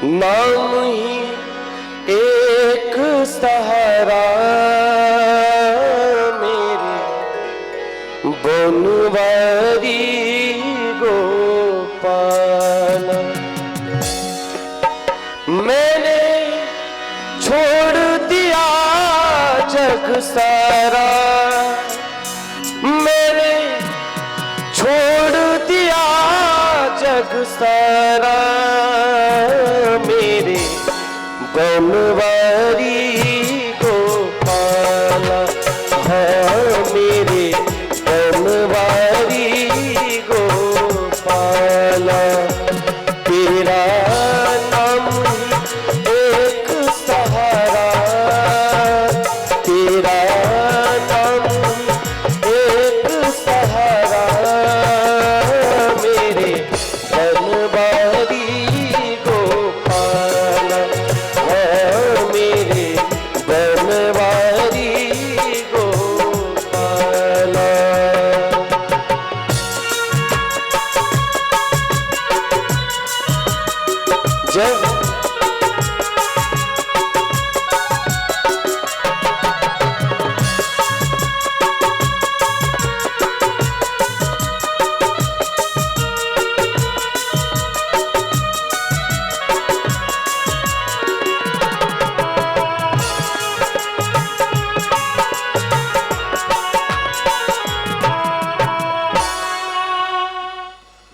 नाम ही एक सहारा मेरे बनवारी गोपाल। मैंने छोड़ दिया जग सारा, मैंने छोड़ दिया जग सारा मेरे बनवारी गोपाल। हाँ मेरे बनवारी गोपाल। तेरा नाम एक सहारा, तेरा नाम एक सहारा मेरे बनवारी गोपाल। हाँ मेरे बनवारी गोपाल। जय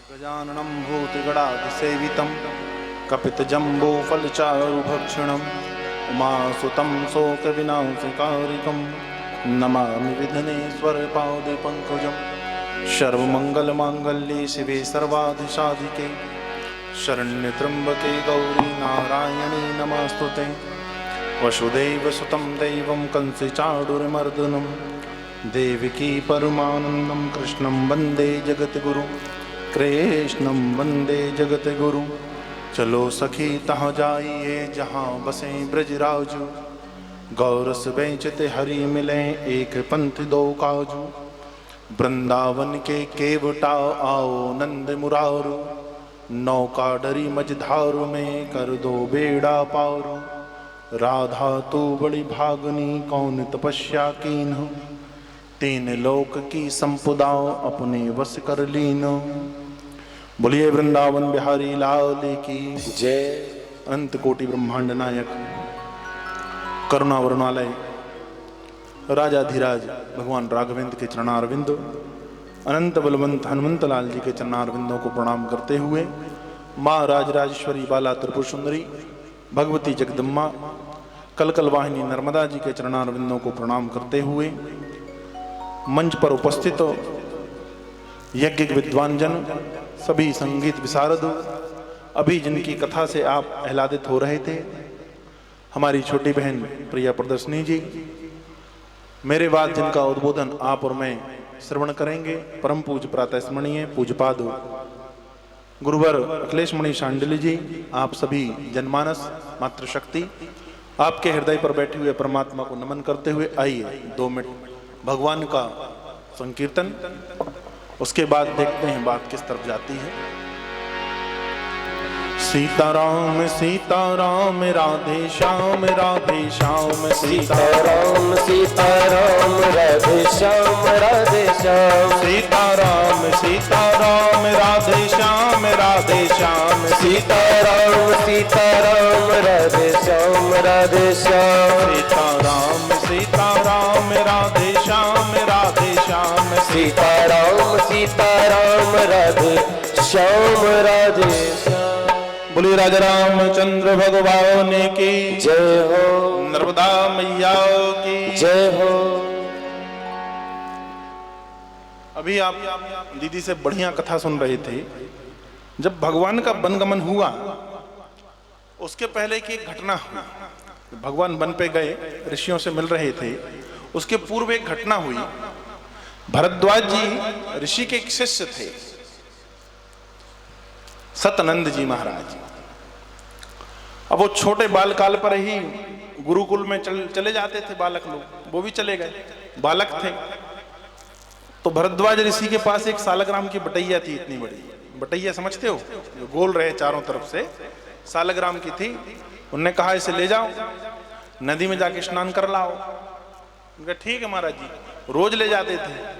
गजाननं भूतगणाधिसेवितं कपितजम्बूफलचारुभक्षणं उमासुतं शोकविनाशकारिकं नमामि विघ्नेश्वरपादपङ्कजं। सर्वमङ्गलमाङ्गल्ये शिवे सर्वाधिसाधिके शरण्यत्र्यम्बके गौरी नारायणी नमोऽस्तुते। वसुदेवसुतं देवं कंसचाणूरमर्दनं देवकी परमानन्दं कृष्णं वन्दे जगद्गुरुं, कृष्णं वन्दे जगद्गुरुं। चलो सखी तहाँ जाइए जहाँ बसे ब्रजराजू, गौरस बेचते हरि मिले एक पंथ दो काजू। वृंदावन के केवटा आओ नंद मुरारू, नौका डरी मझधारू में कर दो बेड़ा पारू। राधा तू बड़ी भागनी कौन तपस्या कीन्ह, तीन लोक की संपदा अपने वश कर लीनो। बोलिए वृंदावन बिहारी लाल की जय। अनंत कोटि ब्रह्मांड नायक करुणा वरुणालय राजाधिराज भगवान राघवेंद्र के चरणारविंद, अनंत बलवंत हनुमंत लाल जी के चरणारविंदों को प्रणाम करते हुए माँ राजराजेश्वरी बाला त्रिपुर सुंदरी भगवती जगदम्मा कलकल वाहिनी नर्मदा जी के चरणारविंदों को प्रणाम करते हुए मंच पर उपस्थित यज्ञ विद्वान जन, सभी संगीत विशारद, अभी जिनकी कथा से आप आह्लादित हो रहे थे, हमारी छोटी बहन प्रिया प्रदर्शनी जी, मेरे बाद जिनका उद्बोधन आप और मैं श्रवण करेंगे, परम पूज्य प्रातः स्मरणीय पूज्यपाद गुरुवर अखिलेश मणि शांडिल्य जी, आप सभी जनमानस मातृशक्ति, आपके हृदय पर बैठे हुए परमात्मा को नमन करते हुए आइए 2 मिनट भगवान का संकीर्तन, उसके बाद देखते हैं बात किस तरफ जाती है। सीताराम सीताराम राधे श्याम राधे श्याम, सीताराम सीताराम राधे श्याम राधे श्याम, सीताराम सीताराम राधे श्याम राधे श्याम, सीताराम सीताराम राधे श्याम राधे श्याम, सीताराम सीताराम राधे श्याम राधे श्याम, सीताराम सीताराम राधे श्याम राधे श्याम। बोलिए राजा रामचंद्र भगवान की जय हो, नर्मदा मैया की जय हो। अभी आप दीदी से बढ़िया कथा सुन रहे थे। जब भगवान का वनगमन हुआ उसके पहले की एक घटना हुई। भगवान वन पे गए, ऋषियों से मिल रहे थे, उसके पूर्व एक घटना हुई। भरद्वाज जी ऋषि के एक शिष्य थे, सतनंद जी महाराज। अब वो छोटे बालकाल पर ही गुरुकुल में चले जाते थे बालक लोग, वो भी चले गए, बालक थे। तो भरद्वाज ऋषि के पास एक सालग्राम की बटैया थी, इतनी बड़ी बटैया, समझते हो, जो गोल रहे चारों तरफ से, सालग्राम की थी। उनने कहा इसे ले जाओ, नदी में जाके स्नान कर लाओ। उनका ठीक है महाराज जी, रोज ले जाते थे।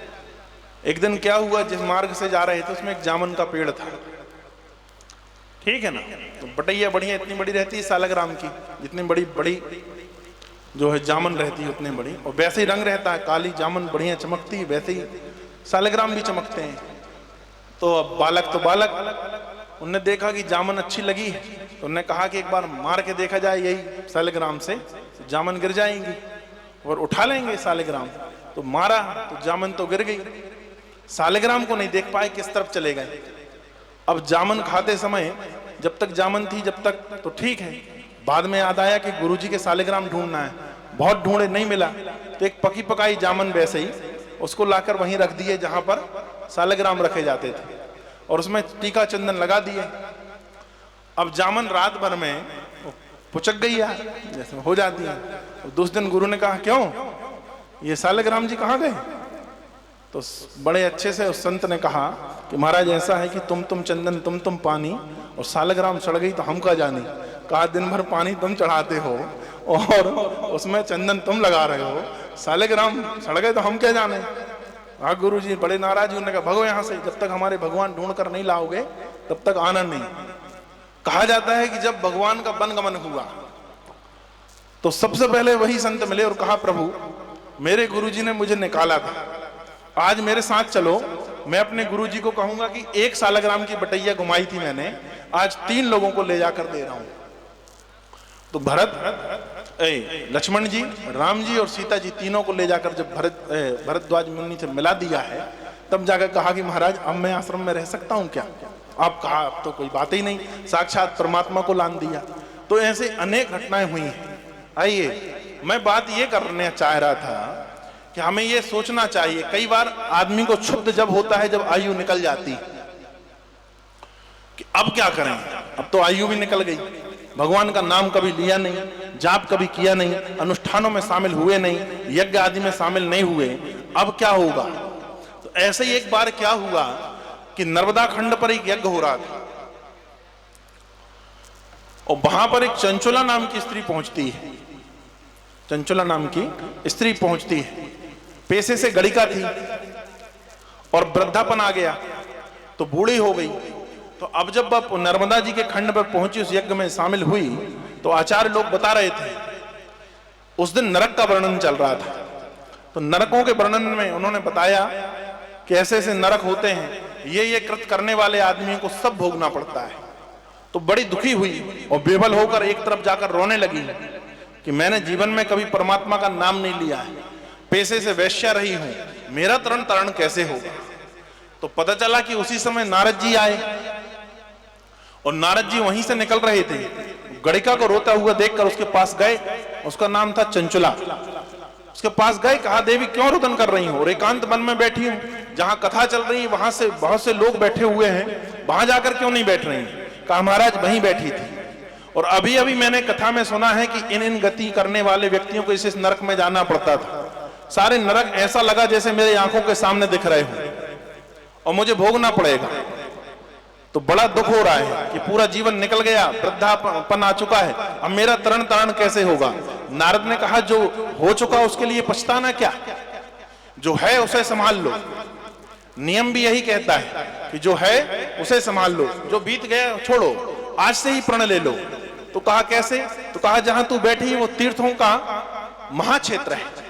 एक दिन क्या हुआ, जिस मार्ग से जा रहे थे उसमें एक जामुन का पेड़ था, ठीक है ना। तो बटैया बढ़िया इतनी बड़ी रहती है सालग्राम की, जितनी बड़ी बड़ी जो है जामुन रहती है उतनी बड़ी, और वैसे ही रंग रहता है, काली जामुन बढ़िया चमकती है, वैसे ही सालग्राम भी चमकते हैं। तो अब बालक तो बालक, उनने देखा कि जामुन अच्छी लगी, तो उनने कहा कि एक बार मार के देखा जाए यही सालग्राम से, जामुन गिर जाएंगी और उठा लेंगे सालग्राम। तो मारा तो जामुन तो गिर गई, सालग्राम को नहीं देख पाए किस तरफ चले गए। अब जामुन खाते समय जब तक जामुन थी जब तक तो ठीक है, बाद में याद आया कि गुरुजी के सालग्राम ढूंढना है, बहुत ढूंढे नहीं मिला, तो एक पकी पकाई जामुन वैसे ही उसको लाकर वहीं रख दिए जहां पर सालग्राम रखे जाते थे, और उसमें टीका चंदन लगा दिए। अब जामुन रात भर में पुचक गई यार, जैसे हो जाती है। दूसरे दिन गुरु ने कहा क्यों, ये सालग्राम जी कहाँ गए? तो बड़े अच्छे से उस संत ने कहा कि महाराज ऐसा है कि तुम चंदन तुम पानी, और सालग्राम सड़ गई तो हम का जानी। कहा दिन भर पानी तुम चढ़ाते हो और उसमें चंदन तुम लगा रहे हो, सालग्राम सड़ गए तो हम क्या जाने। हाँ गुरु जी बड़े नाराज, उन्होंने कहा भगो यहाँ से, जब तक हमारे भगवान ढूंढ कर नहीं लाओगे तब तक आना नहीं। कहा जाता है कि जब भगवान का वनगमन हुआ तो सबसे पहले वही संत मिले और कहा प्रभु मेरे गुरुजी ने मुझे निकाला था, आज मेरे साथ चलो, मैं अपने गुरुजी को कहूंगा कि एक सालग्राम की बटैया घुमाई थी मैंने, आज 3 लोगों को ले जाकर दे रहा हूं। तो लक्ष्मण जी, राम जी और सीता जी तीनों को ले जाकर जब भरद्वाज मुनि से मिला दिया है, तब जाकर कहा कि महाराज अब मैं आश्रम में रह सकता हूं क्या? आप कहा अब तो कोई बात ही नहीं, साक्षात परमात्मा को लान दिया। तो ऐसे अनेक घटनाएं हुई हैं। आइए, मैं बात ये करने चाह रहा था कि हमें ये सोचना चाहिए, कई बार आदमी को क्षुब्ध जब होता है, जब आयु निकल जाती कि अब क्या करें, अब तो आयु भी निकल गई, भगवान का नाम कभी लिया नहीं, जाप कभी किया नहीं, अनुष्ठानों में शामिल हुए नहीं, यज्ञ आदि में शामिल नहीं हुए, अब क्या होगा। तो ऐसे ही एक बार क्या हुआ कि नर्मदा खंड पर एक यज्ञ हो रहा था, और वहां पर एक चंचुला नाम की स्त्री पहुंचती है। चंचुला नाम की स्त्री पहुंचती है, पेशे से गणिका थी और वृद्धापन आ गया तो बूढ़ी हो गई। तो अब जब आप नर्मदा जी के खंड पर पहुंची, उस यज्ञ में शामिल हुई, तो आचार्य लोग बता रहे थे, उस दिन नरक का वर्णन चल रहा था। तो नरकों के वर्णन में उन्होंने बताया कि ऐसे ऐसे नरक होते हैं, ये कृत करने वाले आदमियों को सब भोगना पड़ता है। तो बड़ी दुखी हुई और बेबल होकर एक तरफ जाकर रोने लगी कि मैंने जीवन में कभी परमात्मा का नाम नहीं लिया है, पैसे से वैश्या रही हूं, मेरा तरण तरण कैसे होगा। तो पता चला कि उसी समय नारद जी आए, और नारद जी वहीं से निकल रहे थे। गणिका को रोता हुआ देखकर उसके पास गए, उसका नाम था चंचुला। उसके पास गए, कहा देवी क्यों रुदन कर रही हो, और एकांत वन में बैठी हूं, जहां कथा चल रही है वहां से बहुत से लोग बैठे हुए हैं, वहां जाकर क्यों नहीं बैठ रही। कहा महाराज वहीं बैठी थी, और अभी अभी मैंने कथा में सुना है कि इन गति करने वाले व्यक्तियों को इस नरक में जाना पड़ता था। सारे नरक ऐसा लगा जैसे मेरे आंखों के सामने दिख रहे हो, और मुझे भोगना पड़ेगा। तो बड़ा दुख हो रहा है कि पूरा जीवन निकल गया, वृद्धापन आ चुका है, अब मेरा तरण तारण कैसे होगा। नारद ने कहा जो हो चुका उसके लिए पछताना क्या, जो है उसे संभाल लो। नियम भी यही कहता है कि जो है उसे संभाल लो, जो बीत गया छोड़ो, आज से ही प्रण ले लो। तो कहा कैसे, तो कहा जहां तू बैठी वो तीर्थों का महाक्षेत्र है,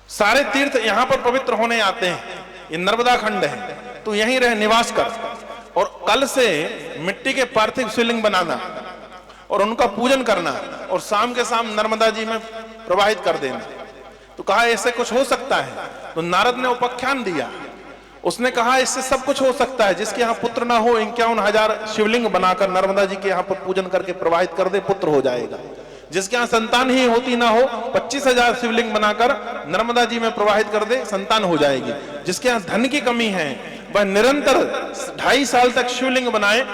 सारे तीर्थ यहां पर पवित्र होने आते हैं, ये नर्मदा खंड है, तू यहीं रह निवास कर, और कल से मिट्टी के पार्थिव शिवलिंग बनाना और उनका पूजन करना, और शाम के शाम नर्मदा जी में प्रवाहित कर देना। तो कहा ऐसे कुछ हो सकता है। तो नारद ने उपाख्यान दिया, उसने कहा इससे सब कुछ हो सकता है, जिसके यहाँ पुत्र ना हो 51,000 शिवलिंग बनाकर नर्मदा जी के यहाँ पर पूजन करके प्रवाहित कर दे, पुत्र हो जाएगा। जिसके यहाँ संतान ही होती ना हो 25,000 शिवलिंग बनाकर नर्मदा जी में प्रवाहित कर दे, संतान हो जाएगी। जिसके यहाँ धन की कमी है वह निरंतर 2.5 साल तक शिवलिंग बनाए,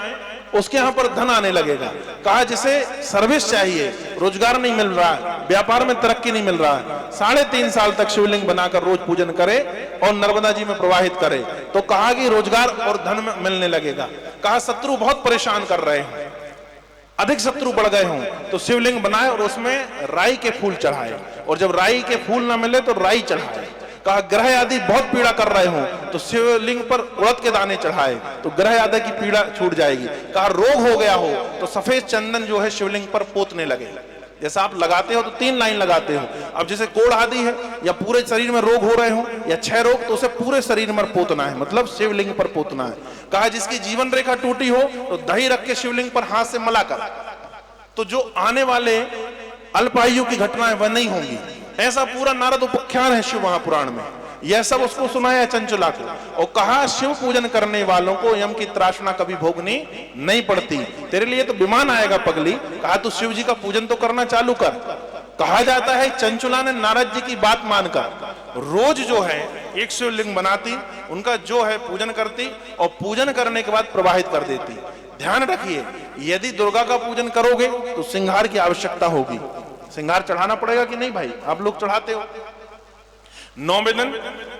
उसके यहाँ पर धन आने लगेगा। कहा जिसे सर्विस चाहिए, रोजगार नहीं मिल रहा है, व्यापार में तरक्की नहीं मिल रहा है, 3.5 साल तक शिवलिंग बनाकर रोज पूजन करे और नर्मदा जी में प्रवाहित करे, तो कहा कि रोजगार और धन मिलने लगेगा। कहा शत्रु बहुत परेशान कर रहे हैं, अधिक शत्रु बढ़ गए हों तो शिवलिंग बनाए और उसमें राई के फूल चढ़ाए, और जब राई के फूल ना मिले तो राई चढ़ाए। कहा ग्रह आदि बहुत पीड़ा कर रहे हों तो शिवलिंग पर उड़द के दाने चढ़ाए तो ग्रह आदि की पीड़ा छूट जाएगी। कहा रोग हो गया हो तो सफेद चंदन जो है शिवलिंग पर पोतने लगे। जैसा आप लगाते हो तो 3 लाइन लगाते हो, अब जैसे कोढ़ आदि है या पूरे शरीर में रोग हो रहे हो या 6 रोग तो उसे पूरे शरीर में पोतना है, मतलब शिवलिंग पर पोतना है। कहा जिसकी जीवन रेखा टूटी हो तो दही रख के शिवलिंग पर हाथ से मला कर, तो जो आने वाले अल्पायु की घटनाएं वह नहीं होंगी। ऐसा पूरा नारद उपाख्यान है शिव महापुराण में। यह सब उसको सुनाया चंचला को, और कहा शिव पूजन करने वालों को यम की त्रासना कभी भोगनी नहीं पड़ती। तेरे लिए तो विमान आएगा पगली। कहा तू शिव जी का पूजन तो करना चालू कर। कहा जाता है चंचला ने नारद जी की बात मानकर रोज जो है एक शिवलिंग बनाती, उनका जो है पूजन करती और पूजन करने के बाद प्रवाहित कर देती। ध्यान रखिए, यदि दुर्गा का पूजन करोगे तो सिंगार की आवश्यकता होगी। सिंगार चढ़ाना पड़ेगा कि नहीं भाई? आप लोग चढ़ाते हो। 9वें दिन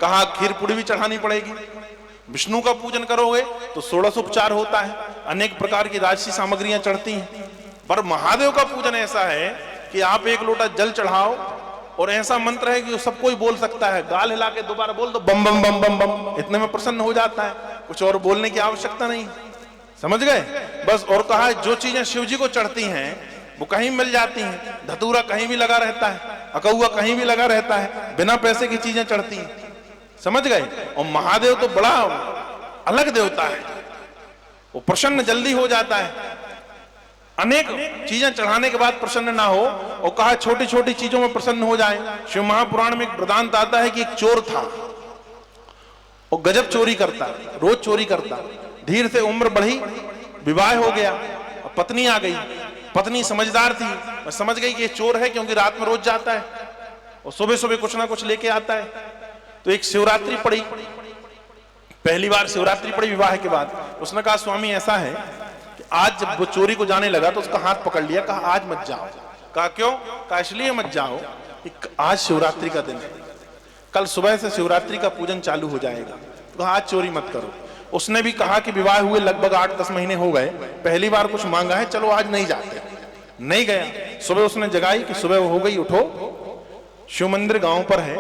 कहा खीर पूड़ी भी चढ़ानी पड़ेगी। विष्णु का पूजन करोगे तो 16 उपचार होता है, अनेक प्रकार की राजसी सामग्रियां चढ़ती हैं। पर महादेव का पूजन ऐसा है कि आप 1 लोटा जल चढ़ाओ और ऐसा मंत्र है कि सब कोई बोल सकता है। गाल हिला के दोबारा बोल दो बम बम बम बम बम, इतने में प्रसन्न हो जाता है, कुछ और बोलने की आवश्यकता नहीं। समझ गए बस। और कहा जो चीजें शिव जी को चढ़ती हैं वो कहीं मिल जाती हैं। धतूरा कहीं भी लगा रहता है, अकौआ कहीं भी लगा रहता है, बिना पैसे की चीजें चढ़ती हैं। समझ गए। और महादेव तो बड़ा अलग देवता है, वो प्रसन्न जल्दी हो जाता है। अनेक चीजें चढ़ाने के बाद प्रसन्न ना हो, और कहा छोटी छोटी चीजों में प्रसन्न हो जाए। शिव महापुराण में एक वृतांत आता है कि एक चोर था और गजब चोरी करता, रोज चोरी करता। धीरे से उम्र बढ़ी, विवाह हो गया और पत्नी आ गई। पत्नी समझदार थी, मैं समझ गई कि ये चोर है क्योंकि रात में रोज जाता है और सुबह सुबह कुछ ना कुछ लेके आता है। तो एक शिवरात्रि पड़ी, पहली बार शिवरात्रि पड़ी विवाह के बाद। उसने कहा स्वामी ऐसा है कि आज जब वो चोरी को जाने लगा तो उसका हाथ पकड़ लिया। कहा आज मत जाओ। कहा क्यों? कहा इसलिए मत जाओ कि आज शिवरात्रि का दिन है, कल सुबह से शिवरात्रि का पूजन चालू हो जाएगा, तो कहा आज चोरी मत करो। उसने भी कहा कि विवाह हुए लगभग 8-10 महीने हो गए, पहली बार कुछ मांगा है, चलो आज नहीं जाते। नहीं गया। सुबह उसने जगाई कि सुबह हो गई, उठो शिव मंदिर गांव पर है,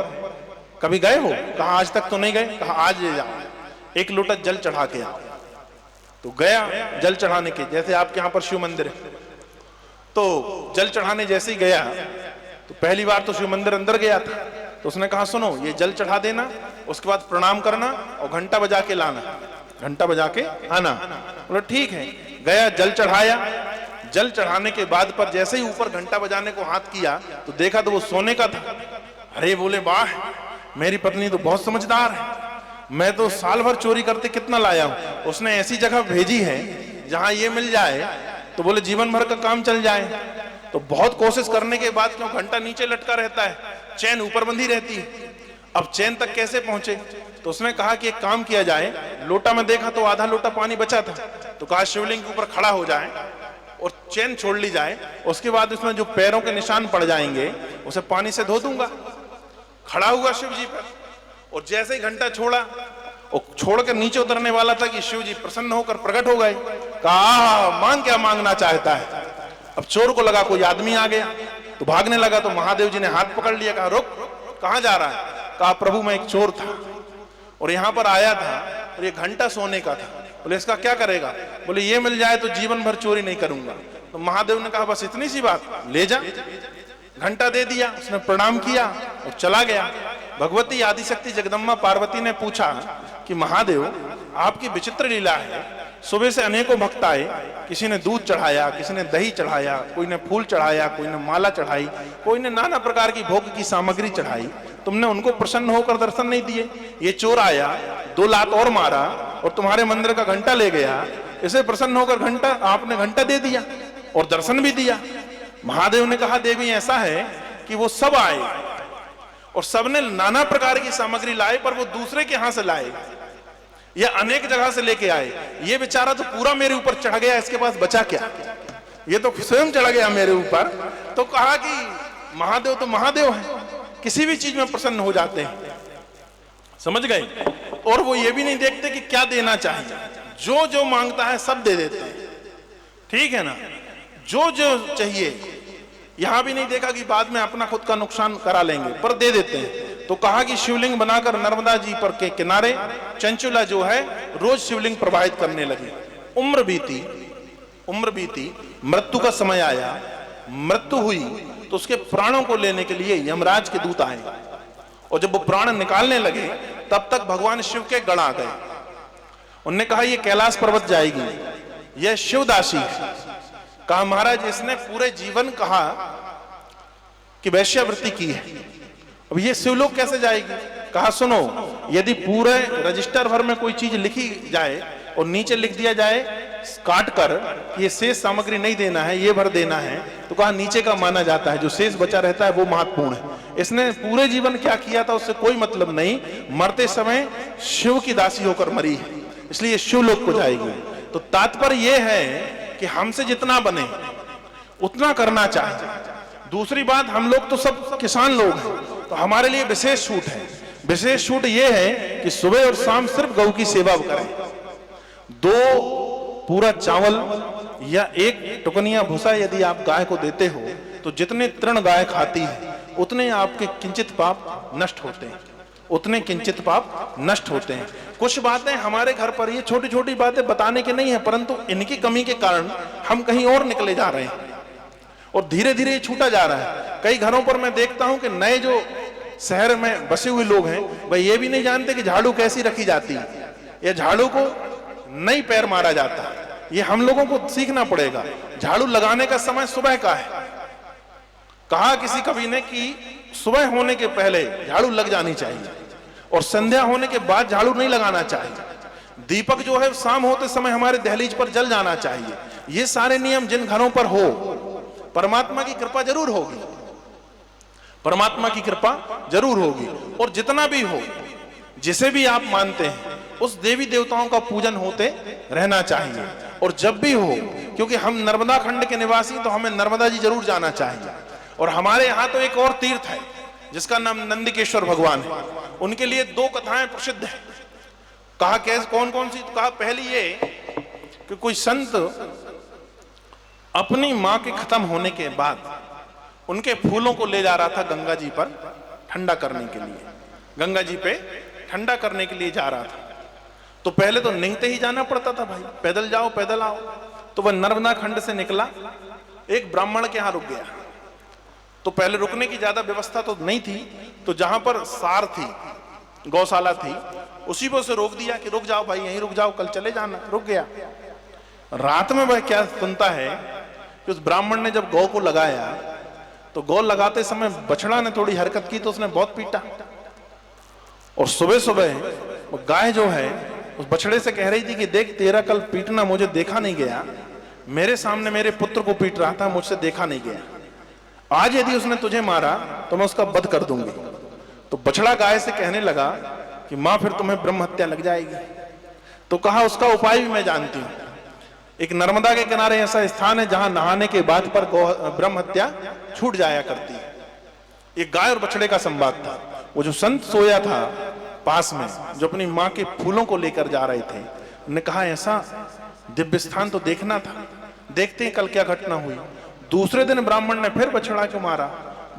कभी गए हो? कहा आज तक तो नहीं गए। कहा आज ले जाओ, 1 लोटा जल चढ़ा के आओ। तो गया जल चढ़ाने के, जैसे आपके यहाँ पर शिव मंदिर है तो जल चढ़ाने जैसे ही गया तो पहली बार तो शिव मंदिर अंदर गया था। तो उसने कहा सुनो ये जल चढ़ा देना, उसके बाद प्रणाम करना और घंटा बजा के लाना, घंटा बजा के आना। बोला ठीक है। गया जल चढ़ाया। जल चढ़ाने के बाद पर जैसे ही ऊपर घंटा बजाने को हाथ किया तो देखा तो वो सोने का था। अरे बोले वाह, मेरी पत्नी तो बहुत समझदार है, मैं तो साल भर चोरी करते कितना लाया हूं। उसने ऐसी जगह भेजी है जहां ये मिल जाए तो बोले जीवन भर का काम चल जाए। तो बहुत कोशिश करने के बाद, क्यों घंटा नीचे लटका रहता है, चैन ऊपर बंधी रहती है, अब चैन तक कैसे पहुंचे? तो उसने कहा कि एक काम किया जाए, लोटा में देखा तो आधा लोटा पानी बचा था, तो कहा शिवलिंग के ऊपर खड़ा हो जाए और चैन छोड़ ली जाए, उसके बाद उसमें जो पैरों के निशान पड़ जाएंगे उसे पानी से धो दूंगा। खड़ा हुआ शिव जी पर, और जैसे ही घंटा छोड़ा और छोड़कर नीचे उतरने वाला था कि शिव जी प्रसन्न होकर प्रकट हो गए। कहा मांग, क्या मांगना चाहता है? अब चोर को लगा कोई आदमी आ गया तो भागने लगा, तो महादेव जी ने हाथ पकड़ लिया। कहा रुक, कहां जा रहा है? कहा प्रभु मैं एक चोर था और यहाँ पर आया था और ये घंटा सोने का था। बोले इसका क्या करेगा? बोले ये मिल जाए तो जीवन भर चोरी नहीं करूंगा। तो महादेव ने कहा बस इतनी सी बात, ले जा। घंटा दे दिया, उसने प्रणाम किया और चला गया। भगवती आदिशक्ति जगदम्बा पार्वती ने पूछा कि महादेव आपकी विचित्र लीला है, सुबह से अनेकों भक्त आए, किसी ने दूध चढ़ाया, किसी ने दही चढ़ाया, कोई ने फूल चढ़ाया, कोई ने माला चढ़ाई, कोई ने नाना प्रकार की भोग की सामग्री चढ़ाई, तुमने उनको प्रसन्न होकर दर्शन नहीं दिए। ये चोर आया, 2 लात और मारा और तुम्हारे मंदिर का घंटा ले गया, इसे प्रसन्न होकर घंटा आपने घंटा दे दिया और दर्शन भी दिया। महादेव ने कहा देवी ऐसा है कि वो सब आए और सबने नाना प्रकार की सामग्री लाए, पर वो दूसरे के यहां से लाए या अनेक जगह से लेके आए। ये बेचारा तो पूरा मेरे ऊपर चढ़ गया, इसके पास बचा क्या? ये तो स्वयं चढ़ गया मेरे ऊपर। तो कहा कि महादेव तो महादेव है, किसी भी चीज में प्रसन्न हो जाते हैं। समझ गए? और वो ये भी नहीं देखते कि क्या देना चाहिए, जो जो मांगता है सब दे देते हैं। ठीक है ना? जो जो चाहिए, यहां भी नहीं देखा कि बाद में अपना खुद का नुकसान करा लेंगे, पर दे देते हैं। तो कहा कि शिवलिंग बनाकर नर्मदा जी पर के किनारे चंचुला जो है रोज शिवलिंग प्रवाहित करने लगी। उम्र बीती, मृत्यु का समय आया, मृत्यु हुई तो उसके प्राणों को लेने के लिए यमराज के दूत आए, और जब वो प्राण निकालने लगे तब तक भगवान शिव के गण आ गए। उन्होंने कहा ये कैलाश पर्वत जाएगी, यह शिवदासी। कहा महाराज इसने पूरे जीवन कहा कि वैश्यावृत्ति की है, अब ये शिवलोक कैसे जाएगी? कहा सुनो, यदि पूरे रजिस्टर भर में कोई चीज लिखी जाए और नीचे लिख दिया जाए काट कर ये शेष सामग्री नहीं देना है, ये भर देना है, तो कहा नीचे का माना जाता है, जो शेष बचा रहता है वो महत्वपूर्ण है। इसने पूरे जीवन क्या किया था उससे कोई मतलब नहीं, मरते समय शिव की दासी होकर मरी है, इसलिए शिवलोक को जाएगी। तो तात्पर्य यह है कि हमसे जितना बने उतना करना चाहिए। दूसरी बात, हम लोग तो सब किसान लोग हैं, तो हमारे लिए विशेष छूट है। विशेष छूट यह है कि सुबह और शाम सिर्फ गौ की सेवा करें। 2 पूरा चावल या 1 टुकनिया भूसा यदि आप गाय को देते हो तो जितने तृण गाय खाती है उतने आपके किंचित पाप नष्ट होते हैं, उतने किंचित पाप नष्ट होते हैं। कुछ बातें हमारे घर पर, ये छोटी छोटी बातें बताने के नहीं है, परंतु इनकी कमी के कारण हम कहीं और निकले जा रहे हैं और धीरे धीरे ये छूटा जा रहा है। कई घरों पर मैं देखता हूं कि नए जो शहर में बसे हुए लोग हैं वह ये भी नहीं जानते कि झाड़ू कैसी रखी जाती है, या झाड़ू को नहीं पैर मारा जाता। ये हम लोगों को सीखना पड़ेगा। झाड़ू लगाने का समय सुबह का है। कहा किसी कवि ने कि सुबह होने के पहले झाड़ू लग जानी चाहिए और संध्या होने के बाद झाड़ू नहीं लगाना चाहिए। दीपक जो है शाम होते समय हमारे दहलीज पर जल जाना चाहिए। ये सारे नियम जिन घरों पर हो, परमात्मा की कृपा जरूर होगी, परमात्मा की कृपा जरूर होगी। और जितना भी हो, जिसे भी आप मानते हैं, उस देवी देवताओं का पूजन होते रहना चाहिए। और जब भी हो, क्योंकि हम नर्मदा खंड के निवासी, तो हमें नर्मदा जी जरूर जाना चाहिए। और हमारे यहाँ तो एक और तीर्थ है जिसका नाम नंदिकेश्वर भगवान है, उनके लिए 2 कथाएं प्रसिद्ध है। कहा कैसे, कौन कौन सी? कहा पहली ये कि कोई संत अपनी मां के खत्म होने के बाद उनके फूलों को ले जा रहा था गंगा जी पर ठंडा करने के लिए, गंगा जी पे ठंडा करने के लिए जा रहा था। तो पहले तो निंगते ही जाना पड़ता था, भाई पैदल जाओ पैदल आओ। तो वह नर्मदा खंड से निकला, एक ब्राह्मण के यहां रुक गया। तो पहले रुकने की ज्यादा व्यवस्था तो नहीं थी, तो जहां पर सार थी, गौशाला थी, उसी पर उसे रोक दिया कि रुक जाओ भाई, यहीं रुक जाओ, कल चले जाना। रुक गया। रात में वह क्या सुनता है कि उस ब्राह्मण ने जब गौ को लगाया तो गौ लगाते समय बछड़ा ने थोड़ी हरकत की तो उसने बहुत पीटा। और सुबह सुबह वो गाय जो है उस बछड़े से कह रही थी कि देख, तेरा कल पीटना मुझे देखा नहीं गया, मेरे सामने मेरे पुत्र को पीट रहा था, मुझसे देखा नहीं गया। आज यदि उसने तुझे मारा तो मैं उसका वध कर दूंगी। तो बछड़ा गाय से कहने लगा कि मां फिर तुम्हें ब्रह्म हत्या लग जाएगी। तो कहा उसका उपाय भी मैं जानती हूं। एक नर्मदा के किनारे ऐसा स्थान है जहां नहाने के बाद पर ब्रह्म हत्या छूट जाया करती है। एक गाय और बछड़े का संवाद था। वो जो संत सोया था पास में, जो अपनी मां के फूलों को लेकर जा रहे थे, उन्होंने कहा ऐसा दिव्य स्थान तो देखना था, देखते हैं कल क्या घटना हुई। दूसरे दिन ब्राह्मण ने फिर बछड़ा को मारा,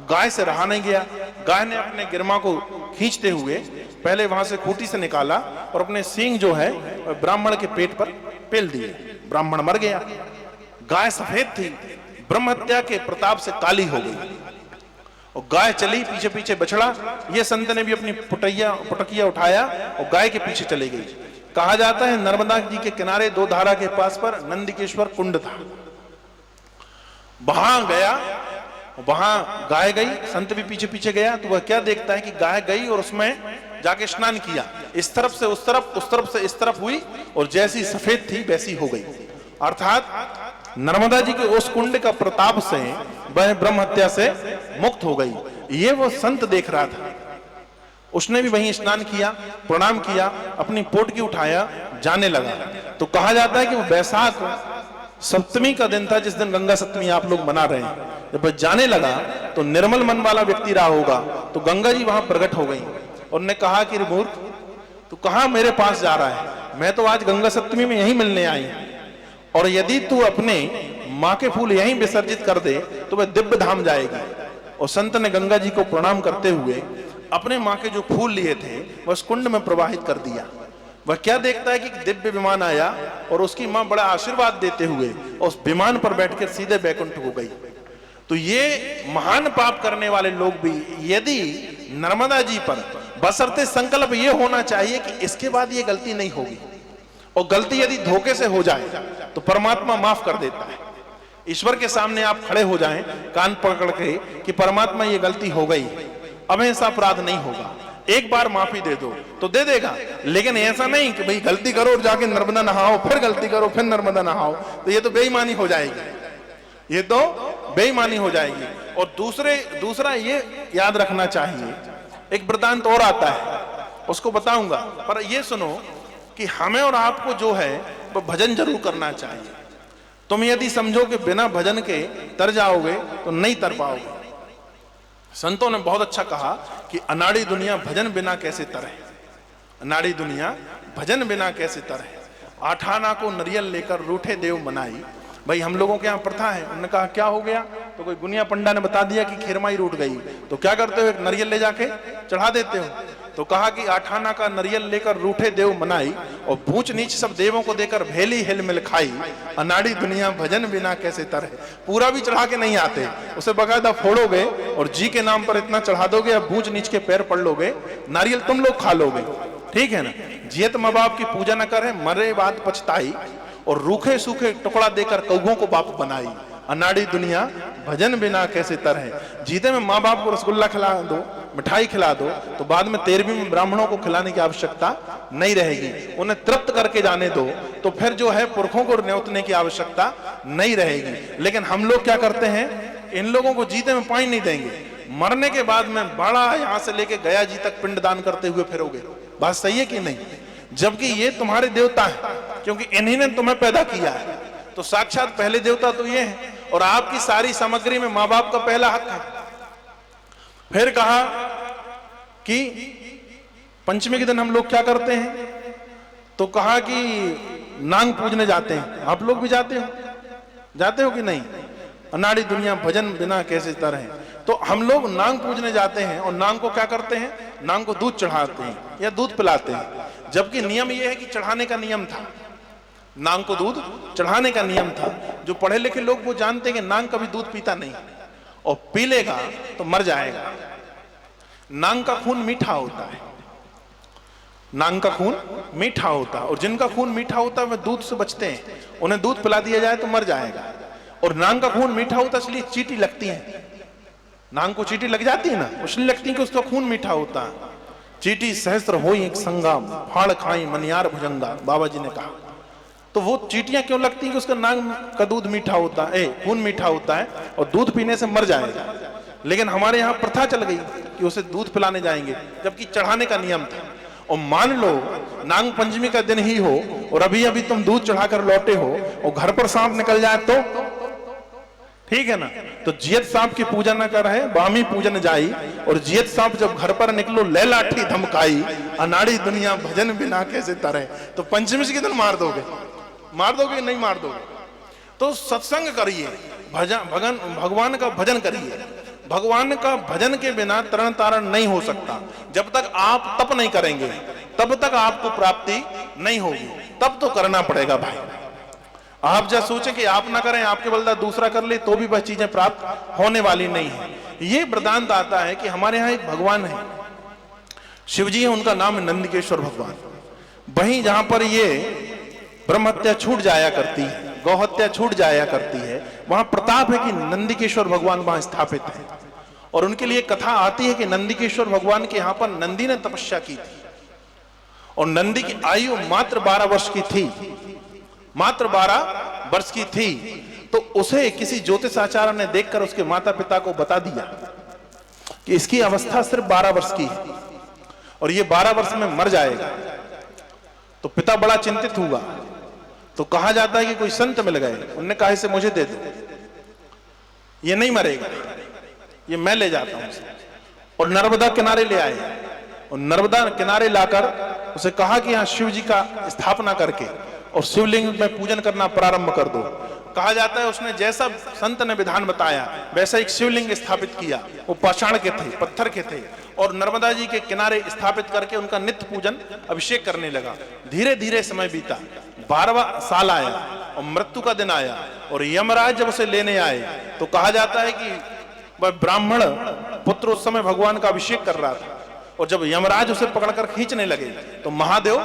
गाय से रहा नहीं गया। गाय ने अपने गिरमा को खींचते हुए पहले वहां से खूंटी से निकाला और अपने सींग जो है ब्राह्मण के पेट पर पेल दिए। ब्राह्मण मर गया। गाय सफेद थी, ब्रह्म हत्या के प्रताप से काली हो गई और गाय चली पीछे पीछे बछड़ा। ये संत ने भी अपनी पुटकिया उठाया और गाय के पीछे चली गई। कहा जाता है नर्मदा जी के किनारे 2 धारा के पास पर नंदिकेश्वर कुंड था। वहां गया, वहां गाय गई, संत भी पीछे पीछे गया। तो वह क्या देखता है कि गाय गई और उसमें जाके स्नान किया, इस तरफ से उस तरफ, उस तरफ से इस तरफ हुई और जैसी सफेद थी वैसी हो गई। अर्थात नर्मदा जी के उस कुंड का प्रताप से वह ब्रह्म हत्या से मुक्त हो गई। ये वो संत देख रहा था। उसने भी वहीं स्नान किया, प्रणाम किया, अपनी पोटकी उठाया, जाने लगा। तो कहा जाता है कि वो बैसाख सप्तमी का दिन था, जिस दिन गंगा सप्तमी आप लोग मना रहे हैं। जब वह जाने लगा तो निर्मल मन वाला व्यक्ति रहा होगा, तो गंगा जी वहां प्रकट हो गई और ने कहा कि मूर्ख, तू कहां मेरे पास जा रहा है? मैं तो आज गंगा सप्तमी में यहीं मिलने आई हूं, और यदि तू अपने माँ के फूल यहीं विसर्जित कर दे तो वह दिव्य धाम जाएगी। और संत ने गंगा जी को प्रणाम करते हुए अपने माँ के जो फूल लिए थे वह उस कुंड में प्रवाहित कर दिया। वह क्या देखता है कि दिव्य विमान आया और उसकी माँ बड़ा आशीर्वाद देते हुए उस विमान पर बैठकर सीधे बैकुंठ को गई। तो ये महान पाप करने वाले लोग भी यदि नर्मदा जी पर बशर्ते संकल्प ये होना चाहिए कि इसके बाद ये गलती नहीं होगी, और गलती यदि धोखे से हो जाए तो परमात्मा माफ कर देता है। ईश्वर के सामने आप खड़े हो जाएं कान पकड़ के कि परमात्मा ये गलती हो गई, अब ऐसा अपराध नहीं होगा, एक बार माफी दे दो तो दे देगा। लेकिन ऐसा नहीं कि भाई गलती करो और जाके नर्मदा नहाओ, फिर गलती करो फिर नर्मदा नहाओ, तो ये तो बेईमानी हो जाएगी, ये तो बेईमानी हो जाएगी। और दूसरा ये याद रखना चाहिए, एक वृत्तांत और आता है उसको बताऊंगा, पर ये सुनो कि हमें और आपको जो है वो भजन जरूर करना चाहिए। तुम यदि समझो कि बिना भजन के तर जाओगे तो नहीं तर पाओगे। संतों ने बहुत अच्छा कहा कि अनाड़ी दुनिया भजन बिना कैसे तरे, अनाड़ी दुनिया भजन बिना कैसे तरे। आठाना को नरियल लेकर रूठे देव मनाई। भाई हम लोगों के यहाँ प्रथा है, उन्होंने कहा क्या हो गया, तो कोई गुनिया पंडा ने बता दिया कि खीरमाई रूठ गई, तो क्या करते हो, एक नरियल ले जाके चढ़ा देते हो। तो कहा कि आठाना का नरियल लेकर रूठे देव मनाई, और पूछ नीच सब देवों को देकर भेली हिलमिल खाई। अनाड़ी दुनिया भजन बिना कैसे तरे। पूरा भी चढ़ा के नहीं आते, उसे बकायदा फोड़ोगे और जी के नाम पर इतना चढ़ा दोगे, या बूझ नीच के पैर पड़ लोगे, नारियल तुम लोग खा लोगे, ठीक है ना। जियत माँ बाप की पूजा न करे, मरे बाद पछताई, और रूखे सूखे टुकड़ा देकर कौओं को बाप बनाई। अनाड़ी दुनिया भजन बिना कैसे तरह। जीते में माँ बाप को रसगुल्ला खिला दो, मिठाई खिला दो, तो बाद में 13वीं में ब्राह्मणों को खिलाने की आवश्यकता नहीं रहेगी। उन्हें तृप्त करके जाने दो, तो फिर जो है पुरखों को न्योतने की आवश्यकता नहीं रहेगी। लेकिन हम लोग क्या करते हैं, इन लोगों को जीते में पानी नहीं देंगे, मरने के बाद में बड़ा यहां से लेके गया जी तक पिंडदान करते हुए फिरोगे। बात सही है कि नहीं? जबकि ये तुम्हारे देवता है, क्योंकि इन्हीं ने तुम्हें पैदा किया है, तो साक्षात पहले देवता तो ये है, और आपकी सारी सामग्री में माँ बाप का पहला हक है। फिर कहा कि पंचमी के दिन हम लोग क्या करते हैं, तो कहा कि नांग पूजने जाते हैं। आप लोग भी जाते हो कि नहीं? अनाड़ी दुनिया भजन बिना कैसे तरह। तो हम लोग नांग पूजने जाते हैं, और नांग को क्या करते हैं, नांग को दूध चढ़ाते हैं या दूध पिलाते हैं। जबकि नियम यह है कि चढ़ाने का नियम था, नांग को दूध चढ़ाने का नियम था। जो पढ़े लिखे लोग वो जानते हैं कि नांग कभी दूध पीता नहीं, और पी लेगा तो मर जाएगा। नांग का खून मीठा होता है, नांग का खून मीठा होता है, और जिनका खून मीठा होता है वह दूध से बचते हैं, उन्हें दूध पिला दिया जाए तो मर जाएगा। और नांग का खून मीठा होता है इसलिए चींटी लगती है, नांग को चींटी लग जाती है ना, इसलिए लगती है कि उसका खून मीठा होता है। चींटी सहस्त्र होई एक संगा, फाड़ खाई मनियार भुजंगा, बाबा जी ने कहा। तो वो चींटियां क्यों लगती हैं कि उसका नांग का दूध मीठा होता है, खून मीठा होता है, और दूध पीने से मर जाएगा। लेकिन हमारे यहाँ प्रथा चल गई कि उसे दूध पिलाने जाएंगे, जबकि चढ़ाने का नियम था। और मान लो नांग पंचमी का दिन ही हो और अभी अभी तुम दूध चढ़ाकर लौटे हो और घर पर सांप निकल जाए तो ठीक है ना। तो जियत सांप की पूजा न कर है, बामी पूजन जाई। और जियत सांप जब घर पर निकलो ले लाठी धमकाई, अनाड़ी दुनिया भजन बिना कैसे तरे। तो पंचमी के दिन मार दोगे नहीं मार दोगे? तो सत्संग करिए, भगवान का भजन करिए। भगवान का भजन के बिना तरण तारण नहीं हो सकता। जब तक आप तप नहीं करेंगे तब तक आपको प्राप्ति नहीं होगी, तब तो करना पड़ेगा भाई। आप जब सोचें कि आप ना करें, आपके बदला दूसरा कर ले, तो भी वह चीजें प्राप्त होने वाली नहीं है। ये वृतांत आता है कि हमारे यहाँ एक भगवान है, शिव जी है, उनका नाम है नंदिकेश्वर भगवान। वहीं जहां पर ये ब्रह्म हत्या छूट जाया करती है, गौ हत्या छूट जाया करती है, वहां प्रताप है कि नंदिकेश्वर भगवान वहां स्थापित है। और उनके लिए कथा आती है कि नंदिकेश्वर भगवान के यहाँ पर नंदी ने तपस्या की थी, और नंदी की आयु मात्र 12 वर्ष की थी, मात्र 12 वर्ष की थी। तो उसे किसी ज्योतिषाचार्य ने देखकर उसके माता पिता को बता दिया कि इसकी अवस्था सिर्फ 12 वर्ष की है और ये 12 वर्ष में मर जाएगा। तो पिता बड़ा चिंतित हुआ। तो कहा जाता है कि कोई संत मिल गए, उन्होंने कहा इसे मुझे दे दो, ये नहीं मरेगा, ये मैं ले जाता हूं। और नर्मदा किनारे ले आए, और नर्मदा किनारे लाकर उसे कहा कि यहाँ शिव जी का स्थापना करके और शिवलिंग में पूजन करना प्रारंभ कर दो। कहा जाता है उसने जैसा संत ने विधान बताया वैसा एक शिवलिंग स्थापित किया। वो पाषाण के थे, पत्थर के थे, और नर्मदा जी के किनारे स्थापित करके उनका नित्य पूजन अभिषेक करने लगा। धीरे धीरे समय बीता, 12वां साल आया और मृत्यु का दिन आया, और यमराज जब उसे लेने आए तो कहा जाता है कि वह ब्राह्मण पुत्र उस समय भगवान का अभिषेक कर रहा था, और जब यमराज उसे पकड़कर खींचने लगे तो महादेव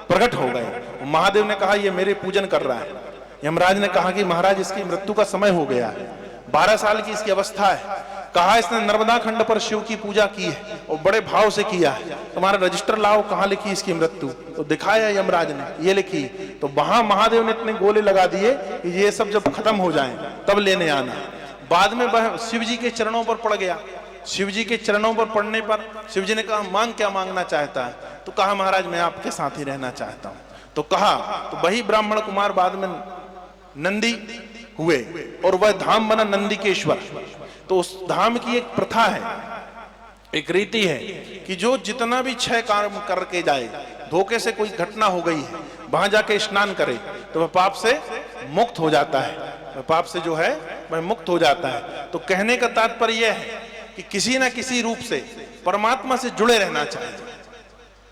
प्रकट हो गए। महादेव ने कहा ये मेरे पूजन कर रहा है। यमराज ने कहा कि महाराज इसकी मृत्यु का समय हो गया है, 12 साल की इसकी अवस्था है। कहा इसने नर्मदा खंड पर शिव की पूजा की है और बड़े भाव से किया है, तुम्हारा रजिस्टर लाओ, कहाँ लिखी इसकी मृत्यु। तो दिखाया यमराज ने, ये लिखी। तो वहां महादेव ने इतने गोले लगा दिए कि ये सब जब खत्म हो जाए तब लेने आना। बाद में वह शिव जी के चरणों पर पड़ गया। शिव जी के चरणों पर पड़ने पर शिव जी ने कहा मांग क्या मांगना चाहता है? तो कहा महाराज मैं आपके साथ ही रहना चाहता हूं। तो कहा, तो वही ब्राह्मण कुमार बाद में नंदी हुए और वह धाम बना नंदिकेश्वर। तो उस धाम की एक प्रथा है, एक रीति है कि जो जितना भी 6 काम करके जाए, धोखे से कोई घटना हो गई है, वहां जाके स्नान करे तो वह पाप से मुक्त हो जाता है, वह पाप से जो है वह मुक्त हो जाता है। तो कहने का तात्पर्य यह है कि किसी ना किसी रूप से परमात्मा से जुड़े रहना चाहिए,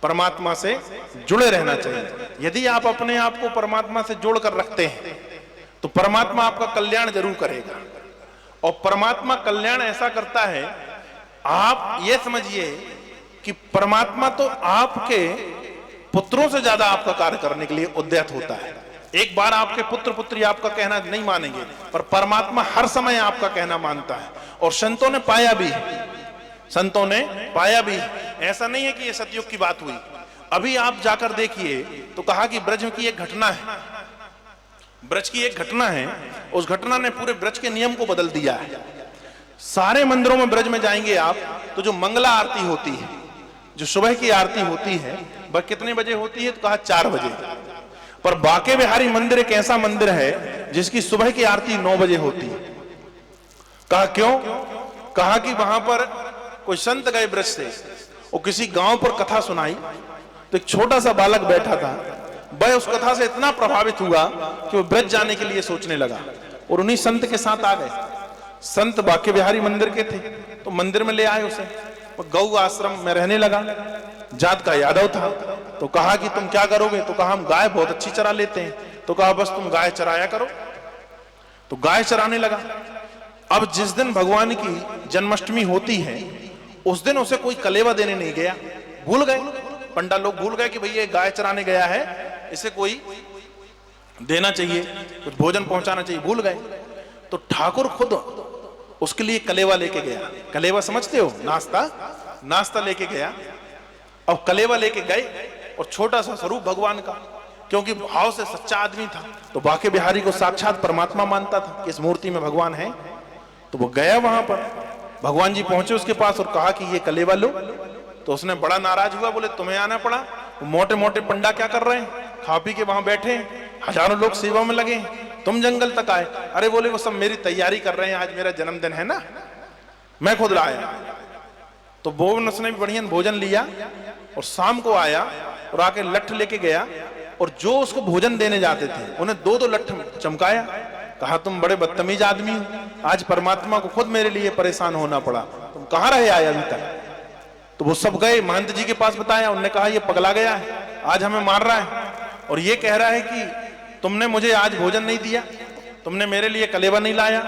परमात्मा से जुड़े रहना चाहिए। यदि आप अपने आप को परमात्मा से जोड़कर रखते हैं तो परमात्मा आपका कल्याण जरूर करेगा। और परमात्मा कल्याण ऐसा करता है, आप ये समझिए कि परमात्मा तो आपके पुत्रों से ज्यादा आपका कार्य करने के लिए उद्यत होता है। एक बार आपके पुत्र पुत्री आपका कहना नहीं मानेंगे, पर परमात्मा हर समय आपका कहना मानता है। और संतों ने पाया भी है, संतों ने पाया भी है। ऐसा नहीं है कि यह सतयुग की बात हुई। अभी आप जाकर देखिए तो कहा कि ब्रज की एक घटना है, ब्रज की एक घटना है, उस घटना ने पूरे ब्रज के नियम को बदल दिया है। सारे मंदिरों में ब्रज में जाएंगे आप तो जो मंगला आरती होती है, जो सुबह की आरती होती है, वह कितने बजे होती है? तो कहा 4 बजे। पर बांके बिहारी मंदिर एक ऐसा मंदिर है जिसकी सुबह की आरती 9 बजे होती है। कहा क्यों? कहा कि वहां पर कोई संत गए ब्रज से और किसी गांव पर कथा सुनाई, तो एक छोटा सा बालक बैठा था, वह उस कथा से इतना प्रभावित हुआ कि वो ब्रज जाने के लिए सोचने लगा और उन्हीं संत के साथ आ गए। संत बांके बिहारी मंदिर के थे तो मंदिर में ले आए उसे। वो गौ आश्रम में रहने लगा, जात का यादव था। तो कहा कि तुम क्या करोगे? तो कहा हम गाय बहुत अच्छी चरा लेते हैं। तो कहा बस तुम गाय चराया करो। तो गाय चराने लगा। अब जिस दिन भगवान की जन्माष्टमी होती है उस दिन उसे कोई कलेवा देने नहीं गया, भूल गए, पंडित लोग भूल गए कि भाई ये गाय चराने गया है, इसे कोई देना चाहिए, कुछ भोजन पहुंचाना चाहिए, भूल गए। तो ठाकुर खुद उसके लिए कलेवा लेके गया। कलेवा समझते हो? नाश्ता, नाश्ता लेके गया। अब कलेवा लेके गए और छोटा सा स्वरूप भगवान का, क्योंकि भाव से सच्चा आदमी था, तो बांके बिहारी को साक्षात परमात्मा मानता था कि इस मूर्ति में भगवान है। तो वो गया वहां पर, भगवान जी पहुंचे उसके पास और कहा कि ये कलेवा लो। तो उसने बड़ा नाराज हुआ, बोले तुम्हें आना पड़ा, मोटे मोटे पंडा क्या कर रहे हैं, खा पी के वहां बैठे, हजारों लोग सेवा में लगे, तुम जंगल तक आए। अरे बोले वो सब मेरी तैयारी कर रहे हैं, आज मेरा जन्मदिन है ना, मैं खुद लाया। तो वो उसने भी बढ़िया भोजन लिया और शाम को आया और आके लठ लेके गया, और जो उसको भोजन देने जाते थे उन्हें 2-2 लठ चमकाया। कहा तुम बड़े बदतमीज आदमी हो, आज परमात्मा को खुद मेरे लिए परेशान होना पड़ा, तुम कहां रहे आए अभी तक? तो वो सब गए महंत जी के पास, बताया, उन्होंने कहा ये पगला गया है, आज हमें मार रहा है और ये कह रहा है कि तुमने मुझे आज भोजन नहीं दिया, तुमने मेरे लिए कलेवा नहीं लाया,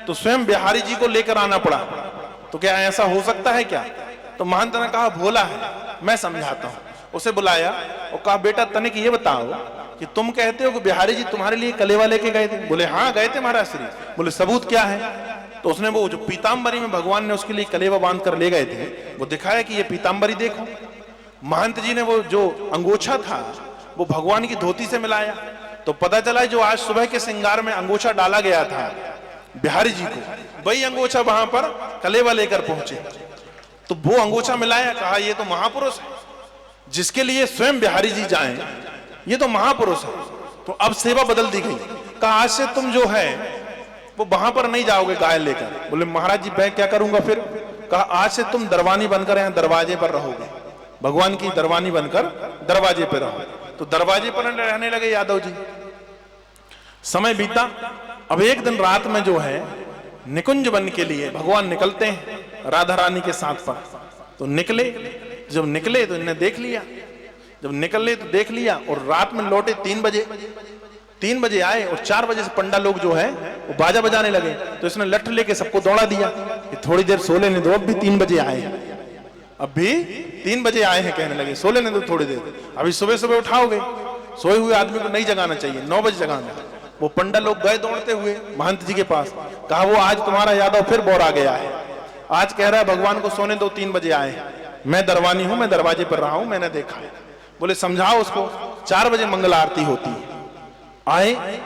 तो स्वयं बिहारी जी को लेकर आना पड़ा। तो क्या ऐसा हो सकता है क्या? तो महंत ने कहा भोला है, मैं समझाता हूं। उसे बुलाया और कहा बेटा तनिक ये बताओ कि तुम कहते हो कि बिहारी जी तुम्हारे लिए कलेवा लेके गए थे? बोले हाँ गए थे महाराज श्री। बोले सबूत क्या है? तो उसने वो जो पीताम्बरी में भगवान ने उसके लिए कलेवा बांध कर ले गए थे वो दिखाया कि ये पीताम्बरी देखो। महंत जी ने वो जो अंगोछा था वो भगवान की धोती से मिलाया, तो पता चला जो आज सुबह के श्रृंगार में अंगोछा डाला गया था बिहारी जी को, वही अंगोछा वहां पर कलेवा लेकर पहुंचे। तो वो अंगोछा मिलाया, कहा ये तो महापुरुष है, जिसके लिए स्वयं बिहारी जी जाएं, ये तो महापुरुष है। तो अब सेवा बदल दी गई, कहा आज से तुम जो है वो वहां पर नहीं जाओगे गाय लेकर। बोले महाराज जी मैं क्या करूंगा फिर? कहा आज से तुम दरवानी बनकर यहां दरवाजे पर रहोगे, भगवान की दरवानी बनकर दरवाजे पर रहो। तो दरवाजे पर रहने लगे यादव जी। समय बीता। अब एक दिन रात में जो है निकुंज वन के लिए भगवान निकलते हैं राधा रानी के साथ पर। तो निकले, जब निकले तो इन्हें देख लिया, जब निकले तो देख लिया, और रात में लौटे 3 बजे। 3 बजे आए और 4 बजे से पंडा लोग जो है वो बाजा बजाने लगे। तो इसने लठ लेके सबको दौड़ा दिया कि थोड़ी देर सो लेने दो, अब भी 3 बजे आए, अब भी 3 बजे आए हैं, कहने लगे सो लेने दो थोड़ी देर, अभी सुबह सुबह उठाओगे, सोए हुए आदमी को नहीं जगाना चाहिए, 9 बजे जगाना। वो पंडा लोग गए दौड़ते हुए महंत जी के पास, कहा वो आज तुम्हारा यादव फिर बोरा गया है, आज कह रहा है भगवान को सोने दो, 3 बजे आए, मैं दरवानी हूं, मैं दरवाजे पर रहा हूं, मैंने देखा। बोले समझाओ उसको, 4 बजे मंगल आरती होती है। आए,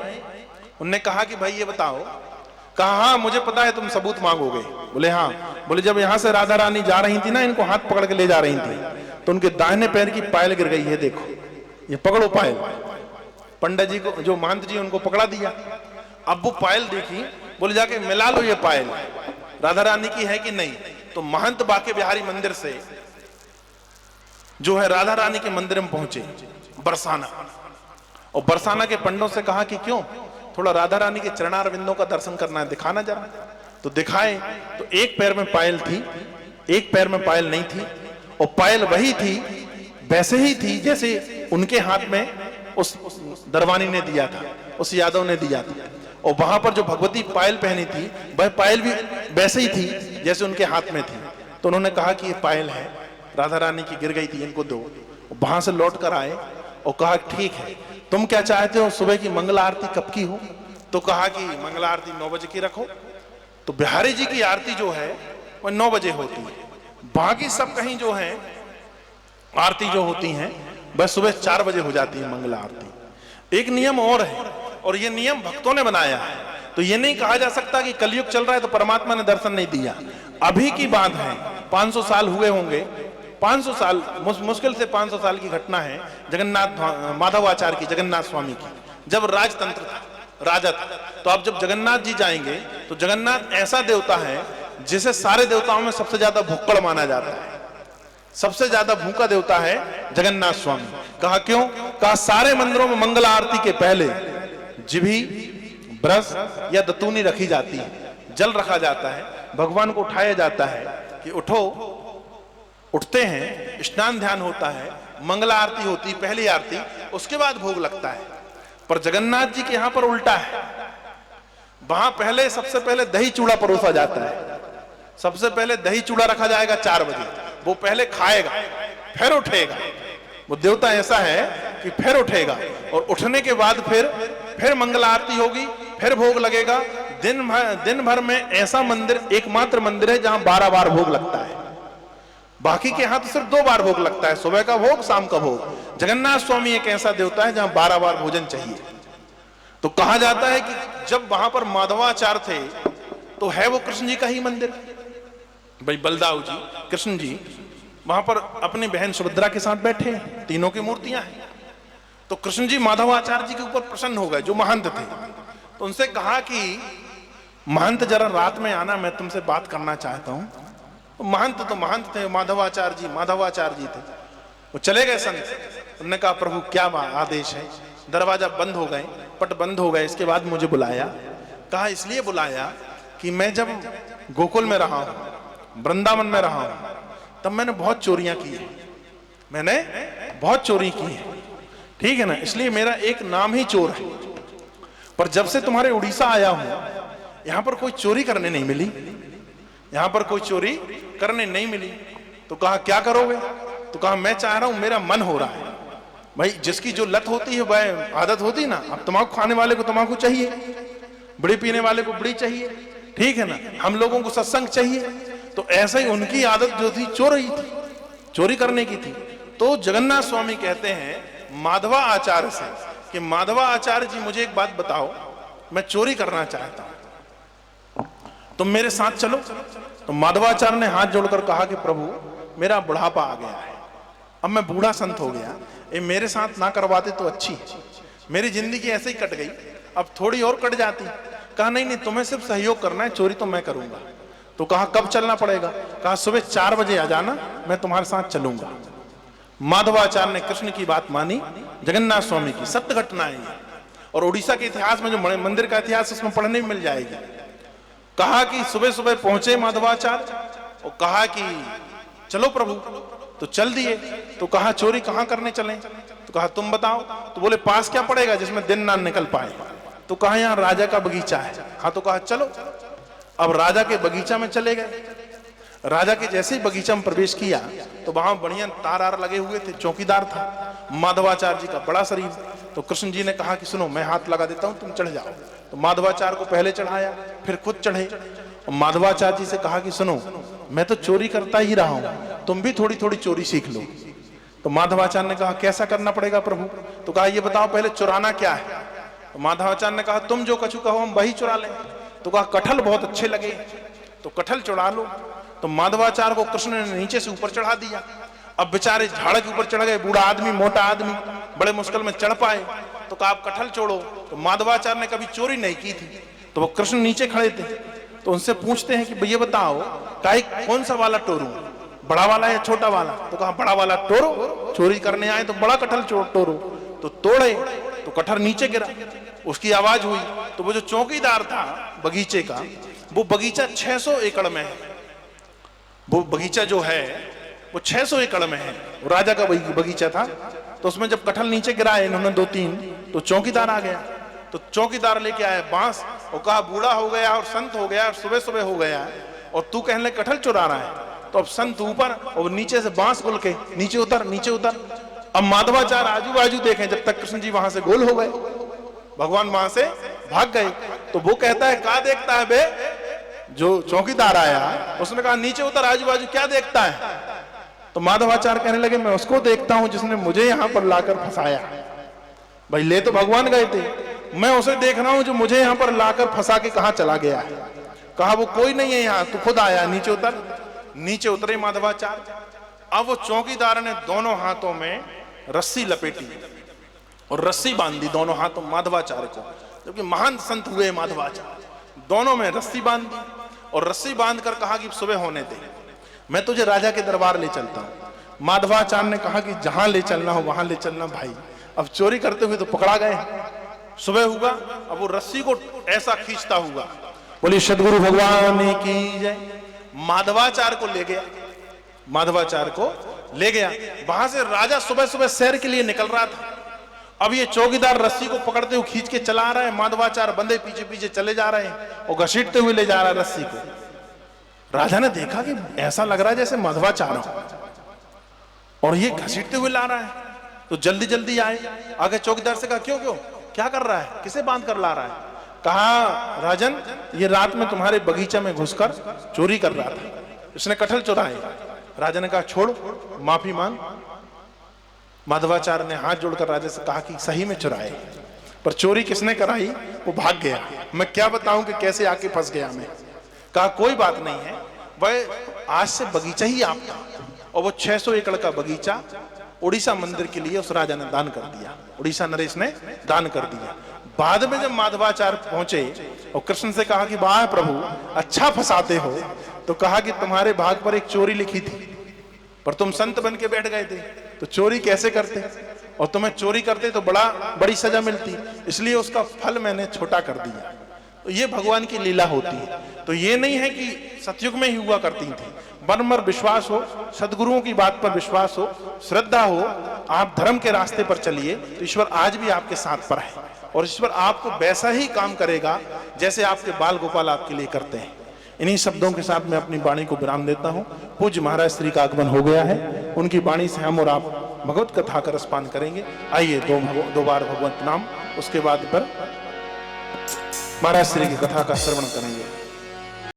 उनने कहा कि भाई ये बताओ, कहा हाँ मुझे पता है तुम सबूत मांगोगे। बोले हाँ। बोले जब यहां से राधा रानी जा रही थी ना, इनको हाथ पकड़ के ले जा रही थी, तो उनके दाहिने पैर की पायल गिर गई है, देखो ये पकड़ो पायल। पंडित जी को, जो महंत जी उनको पकड़ा दिया। अब वो पायल देखी, बोले जाके मिला लो ये पायल राधा रानी की है कि नहीं। तो महंत बाके बिहारी मंदिर से जो है राधा रानी के मंदिर में पहुंचे बरसाना, और बरसाना के पंडों से कहा कि क्यों, थोड़ा राधा रानी के चरणारविंदों का दर्शन करना है, दिखाना जरा। तो दिखाए तो एक पैर में पायल थी, एक पैर में पायल नहीं थी, और पायल वही थी, वैसे ही थी जैसे उनके हाथ में उस दरवानी ने दिया था, उस यादव ने दिया था। और वहां पर जो भगवती पायल पहनी थी वह पायल भी वैसे ही थी जैसे उनके हाथ में थी। तो उन्होंने कहा कि ये पायल है राधा रानी की, गिर गई थी, इनको दो। वहां से लौट कर आए और कहा ठीक है, तुम क्या चाहते हो, सुबह की मंगल आरती कब की हो। तो कहा कि मंगल आरती 9 बजे की रखो। तो बिहारी जी की आरती जो है वह 9 बजे होती है, बाकी सब कहीं जो है आरती जो होती हैं बस सुबह 4 बजे हो जाती है मंगल आरती। एक नियम और है, और ये नियम भक्तों ने बनाया है, तो ये नहीं कहा जा सकता कि कलयुग चल रहा है तो परमात्मा ने दर्शन नहीं दिया। अभी की बात है, 500 साल हुए होंगे, 500 साल मुश्किल से 500 साल की घटना है जगन्नाथ माधवाचार्य की, जगन्नाथ स्वामी की, जब राजतंत्र था, राजा था। तो अब जब जगन्नाथ जी जाएंगे तो जगन्नाथ ऐसा देवता है जिसे सारे देवताओं में सबसे ज्यादा भुक्कड़ माना जाता है, सबसे ज्यादा भूखा देवता है जगन्नाथ स्वामी। कहा क्यों, कहा सारे मंदिरों में मंगल आरती के पहले जिभी, ब्रश या दतूनी रखी जाती है, जल रखा जाता है, भगवान को उठाया जाता है कि उठो, उठते हैं, स्नान ध्यान होता है, मंगला आरती होती, पहली आरती, उसके बाद भोग लगता है। पर जगन्नाथ जी के यहां पर उल्टा है, वहां पहले सबसे पहले दही चूड़ा परोसा जाता है, सबसे पहले दही चूड़ा रखा जाएगा 4 बजे, वो पहले खाएगा फिर उठेगा। वो देवता ऐसा है कि फिर उठेगा, और उठने के बाद फिर मंगल आरती होगी, फिर भोग लगेगा। दिन भर में ऐसा मंदिर, एकमात्र मंदिर है जहां 12 बार भोग लगता है, बाकी के यहां तो सिर्फ 2 बार भोग लगता है, सुबह का भोग, शाम का भोग। जगन्नाथ स्वामी एक ऐसा देवता है जहां 12 बार भोजन चाहिए। तो कहा जाता है कि जब वहां पर माधवाचार्य थे तो है वो कृष्ण जी का ही मंदिर, भाई बलदाऊ जी, कृष्ण जी वहां पर अपनी बहन सुभद्रा के साथ बैठे, तीनों की मूर्तियां हैं। तो कृष्ण जी माधवाचार्य जी के ऊपर प्रसन्न हो गए, जो महंत थे। तो उनसे कहा कि महंत जरा रात में आना, मैं तुमसे बात करना चाहता हूं। तो महंत थे, माधवाचार्य जी थे। वो चले गए संत, उन्होंने कहा प्रभु क्या आदेश है। दरवाजा बंद हो गए, पट बंद हो गए। इसके बाद मुझे बुलाया, कहा इसलिए बुलाया कि मैं जब गोकुल में रहा हूं, वृंदावन में रहा हूं, तब मैंने बहुत चोरियां की है, मैंने बहुत चोरी की है, ठीक है ना, इसलिए मेरा एक नाम ही चोर है। पर जब से तुम्हारे उड़ीसा आया हूं, यहां पर कोई चोरी करने नहीं मिली, यहां पर कोई चोरी करने नहीं मिली। तो कहा क्या करोगे। तो कहा मैं चाह रहा हूं, मेरा मन हो रहा है। भाई जिसकी जो लत होती है, वह आदत होती है ना, अब तंबाकू खाने वाले को तंबाकू चाहिए, बीड़ी पीने वाले को बीड़ी चाहिए, ठीक है ना, हम लोगों को सत्संग चाहिए। तो ऐसे ही उनकी आदत जो थी चोरी करने की थी। तो जगन्नाथ स्वामी कहते हैं माधवा आचार्य से कि माधवा आचार्य जी मुझे एक बात बताओ, मैं चोरी करना चाहता हूं, तुम मेरे साथ चलो। तो माधवाचार्य ने हाथ जोड़कर कहा कि प्रभु मेरा बुढ़ापा आ गया है, अब मैं बूढ़ा संत हो गया, ये मेरे साथ ना करवाते तो अच्छी, मेरी जिंदगी ऐसे ही कट गई, अब थोड़ी और कट जाती। कहा नहीं तुम्हें सिर्फ सहयोग करना है, चोरी तो मैं करूंगा। तो कहा कब चलना पड़ेगा। कहा सुबह 4 बजे आ जाना, मैं तुम्हारे साथ चलूंगा। माधवाचार्य ने कृष्ण की बात मानी, जगन्नाथ स्वामी की सत्य घटना है ये। और उड़ीसा के इतिहास में जो मंदिर का इतिहास उसमें पढ़ने में मिल जाएगी। कहा कि सुबह सुबह पहुंचे माधवाचार्य और कहा कि चलो प्रभु, तो चल दिए। तो कहा चोरी कहां करने चले? तो कहा तुम बताओ। तो बोले पास क्या पड़ेगा जिसमें दिन ना निकल पाए? तो कहा यहाँ राजा का बगीचा है। हाँ, तो कहा चलो। अब राजा के बगीचा में चले गए। राजा के जैसे ही बगीचा में प्रवेश किया तो वहां बढ़िया तार लगे हुए थे, चौकीदार था। माधवाचार्य जी का बड़ा शरीर। तो कृष्ण जी ने कहा कि सुनो, मैं हाथ लगा देता हूं, तुम चढ़ जाओ। तो माधवाचार्य को पहले चढ़ाया, फिर खुद चढ़े। और माधवाचार्य जी से कहा कि सुनो, मैं तो चोरी करता ही रहा हूं, तुम भी थोड़ी थोड़ी चोरी सीख लो। तो माधवाचार्य ने कहा कैसा करना पड़ेगा प्रभु? तो कहा ये बताओ पहले चुराना क्या है? तो माधवाचार्य ने कहा तुम जो कछु कहो हम वही चुरा लें। तो कहा कटहल बहुत अच्छे लगे, तो कटहल चुरा लो। तो माधवाचार्य को कृष्ण ने नीचे से ऊपर चढ़ा दिया। अब बेचारे झाड़ के ऊपर चढ़ गए, बूढ़ा आदमी, मोटा आदमी, बड़े मुश्किल में चढ़ पाए। तो कहा आप कटहल छोड़ो। तो माधवाचार्य ने कभी चोरी नहीं की थी, तो वो कृष्ण नीचे खड़े थे। तो उनसे पूछते हैं कि ये बताओ कौन सा वाला टोरू, बड़ा वाला या छोटा वाला? तो कहा बड़ा वाला टोरो, चोरी करने आए तो बड़ा कटहल टोरो। तो तोड़े तो कटहल नीचे गिरा, उसकी आवाज हुई। तो वो जो चौकीदार था बगीचे का, वो बगीचा 600 एकड़ में है। वो बगीचा जो है वो 600 एकड़ में है, वो राजा का बगीचा था। तो उसमें जब कटहल नीचे गिराए इन्होंने 2-3, तो चौकीदार आ गया। तो चौकीदार लेके आया बांस और कहा बूढ़ा हो गया और संत हो गया और सुबह सुबह हो गया और तू कहने लगे कटहल चुरा रहा है। तो अब संत ऊपर और नीचे से बांस बोल के नीचे उतर, नीचे उतर। अब माधवाचार्य आजू बाजू देखें जब तक कृष्ण जी वहां से गोल हो गए, भगवान वहां से भाग गए। तो वो कहता है क्या देखता है बे? जो चौकीदार आया उसने कहा नीचे उतर, आजू बाजू क्या देखता है? तो माधवाचार्य कहने लगे मैं उसको देखता हूं जिसने मुझे यहां पर लाकर फंसाया। भाई ले तो भगवान गए थे, मैं उसे देख रहा हूं जो मुझे यहां पर लाकर फंसा के कहां चला गया है। कहा वो कोई नहीं है यहाँ, तू खुद आया, नीचे उतर। नीचे उतरे माधवाचार्य। अब वो चौकीदार ने दोनों हाथों में रस्सी लपेटी और रस्सी बांधी दोनों हाथों माधवाचार्य को, जबकि महान संत हुए माधवाचार्य। दोनों में रस्सी बांधी और रस्सी बांध कर कहा कि सुबह होने दे, मैं तुझे राजा के दरबार ले चलता हूं। माधवाचार्य ने कहा कि जहां ले चलना हो वहां ले चलना भाई, अब चोरी करते हुए तो पकड़ा गए। सुबह हुआ, अब वो रस्सी को ऐसा खींचता हुआ, बोली सदगुरु भगवान की जय, माधवाचार्य को ले गया। माधवाचार्य को ले गया। वहां से राजा सुबह सुबह सैर के लिए निकल रहा था। अब ये चौकीदार रस्सी को पकड़ते हुए खींच के चला रहा है, माधवाचार्य बंदे पीछे पीछे चले जा रहे हैं और घसीटते हुए ले जा रहा है रस्सी को। राजा ने देखा कि ऐसा लग रहा है जैसे माधवाचार्य हो और ये घसीटते हुए ला रहा है। तो जल्दी जल्दी आए, आगे चौकीदार से कहा क्यों क्यों क्या कर रहा है, किसे बांध कर ला रहा है? कहा राजन ये रात में तुम्हारे बगीचा में घुसकर चोरी कर रहा था, इसने कटहल चुराए। राजा ने कहा छोड़, माफी मांग। माधवाचार्य ने हाथ जोड़कर राजा से कहा कि सही में चुराए, पर चोरी किसने कराई? वो भाग गया, मैं क्या बताऊं कि कैसे आके फंस गया मैं। कहा कोई बात नहीं है, वह आज से बगीचा ही आपका, और वो 600 एकड़ का बगीचा उड़ीसा मंदिर के लिए उस राजा ने दान कर दिया, उड़ीसा नरेश ने दान कर दिया। बाद में जब माधवाचार्य पहुंचे और कृष्ण से कहा कि वाह प्रभु अच्छा फंसाते हो, तो कहा कि तुम्हारे भाग पर एक चोरी लिखी थी, पर तुम संत बन के बैठ गए थे, तो चोरी कैसे करते, और तुम्हें चोरी करते तो बड़ी सजा मिलती, इसलिए उसका फल मैंने छोटा कर दिया। तो ये भगवान की लीला होती है। तो ये नहीं है कि सतयुग में ही हुआ करती थी। बरमर विश्वास हो, सदगुरुओं की बात पर विश्वास हो, श्रद्धा हो, आप धर्म के रास्ते पर चलिए तो ईश्वर आज भी आपके साथ पर है और ईश्वर आपको वैसा ही काम करेगा जैसे आपके बाल गोपाल आपके लिए करते हैं। इन्हीं शब्दों के साथ मैं अपनी वाणी को विराम देता हूँ। पूज्य महाराज श्री का आगमन हो गया है, उनकी वाणी से हम और आप भगवत कथा का रसपान करेंगे। आइए दो बार भगवत नाम, उसके बाद पर महाराज श्री की कथा का श्रवण करेंगे।